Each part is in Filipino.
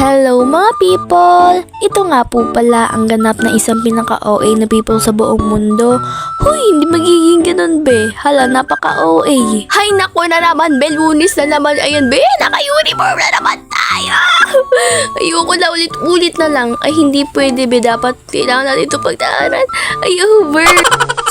Hello mga people! Ito nga po pala ang ganap na isang pinaka-OA na people sa buong mundo. Hoy, hindi magiging ganun be. Hala, napaka-OA. Hay naku na naman be, lunis na naman. Ayan be, naka-uniform na naman tayo. Ayoko na ulit-ulit na lang. Ay hindi pwede be, dapat kailangan natin ito pagdaanan. Ay over.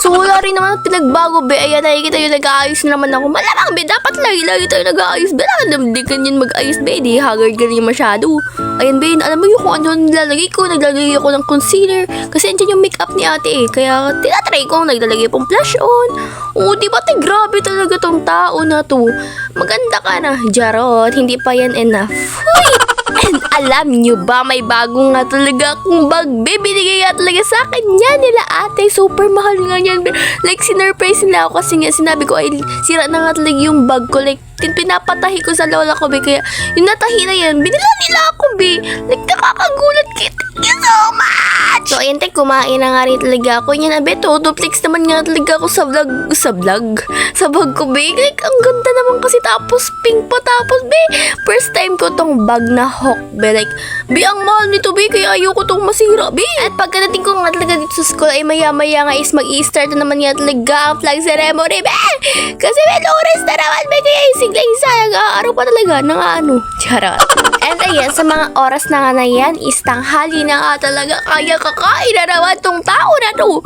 So wala rin naman pinagbago be. Ayan, nakikita yung nag-aayos naman ako. Malamang be, dapat lagi-lagi tayo nag-aayos be. Hindi ka yun mag-ayos be, di haggard ka rin masyado. Ayan ba yun, alam mo yung kung ano nilalagay ko, naglalagay ako ng concealer. Kasi andyan yung makeup ni ate eh. Kaya tinatry ko, naglalagay pong blush on. Oo, di ba grabe talaga tong tao na to. Maganda ka na, Jarot, hindi pa yan enough. Huy! And alam nyo ba, may bago nga talaga akong bag. Binigay nga talaga sa akin yan nila ate. Super mahal nga yan. Like, sinurprise nila ako kasi nga sinabi ko ay sira na nga talaga yung bag ko. Like, pinapatahi ko sa lola ko, be. Kaya, yung natahi na yan, binila nila ako, be. Like, nakakagulat kita. Thank you so much! So, ayun, kumain na nga rin talaga ako. Yan, abe, duplex naman nga talaga ako sa vlog. Sa bag ko, be. Like, ang ganda naman kasi. Tapos, pink pa. Tapos, be, first time ko tong bag na hawk, be. Like, be, ang mahal nito, be. Kaya ayoko tong masira, be. At pagkadating ko nga talaga dito sa school, ay maya-maya nga is mag-i-start na naman nga talaga ang flag ceremony, be. Kasi may oras na naman, be. Kaya isa araw pa talaga ng ano, charot. And ayan, sa mga oras na nga na yan, is tanghali na nga talaga, kaya kakain na naman tong tao na to.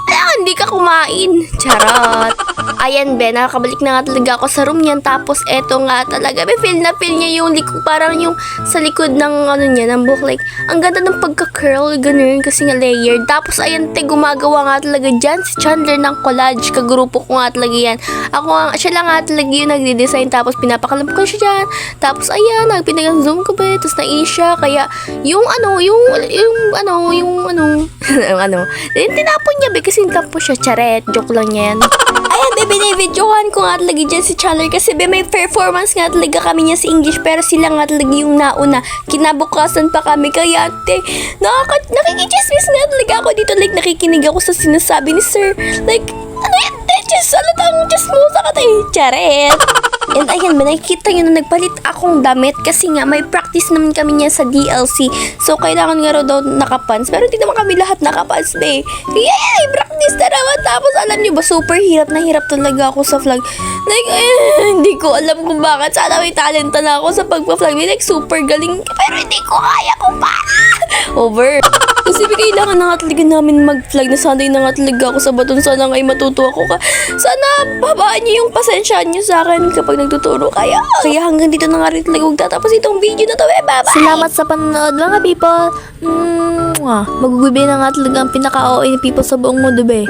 Kaya hindi ka kumain, charot. Ayan, be, nakabalik na nga talaga ako sa room niyan. Tapos eto nga talaga, be, feel niya yung likod, parang yung sa likod ng ano niya, ng buhok. Like, ang ganda ng pagka-curl, ganun, kasi nga layered. Tapos ayan, gumagawa nga talaga dyan si Chandler ng collage, kagrupo ko nga talaga yan. Siya lang nga talaga yung nagde-design, tapos pinapakalam ko siya dyan. Tapos ayan, pinag-zoom ko, be, tapos naiis siya. Kaya, yung tinapon niya, be, kasi po siya, charet, joke lang yan. Ayan, be, binibidyohan ko nga talaga dyan si Chandler kasi be, may performance nga talaga kami niya sa English pero sila nga talaga yung nauna. Kinabukasan pa kami kaya ate, nakikichismis nga talaga ako dito. Like, nakikinig ako sa sinasabi ni sir. Like, ano yan? Alatang chismosa ka tayo, charet. And ayan, nakikita nyo na nagpalit akong damit kasi nga may practice naman kami niya sa DLC. So, kailangan nga raw daw nakapants. Pero hindi naman kami lahat nakapants, be. Yay! Practice na naman. Tapos, alam nyo ba, super hirap na hirap talaga ako sa vlog. Like, hindi ko alam kung bakit. Sana may talenta na ako sa pagpa-vlog. Like, super galing. Pero hindi ko kaya kung paano. Over. Kasi kailangan na nga talaga namin mag-vlog na sanay na nga talaga ako sa baton. Sana nga'y matuto ako ka. Sana babaan niyo yung pasensyaan niyo sa akin kapag nagtuturo kayo. Kaya hanggang dito na nga rin talaga magtatapos itong video na to. Bye-bye! Salamat sa panonood mga people. Magugubi na nga talaga ang pinaka-OA ni people sa buong mundo, be.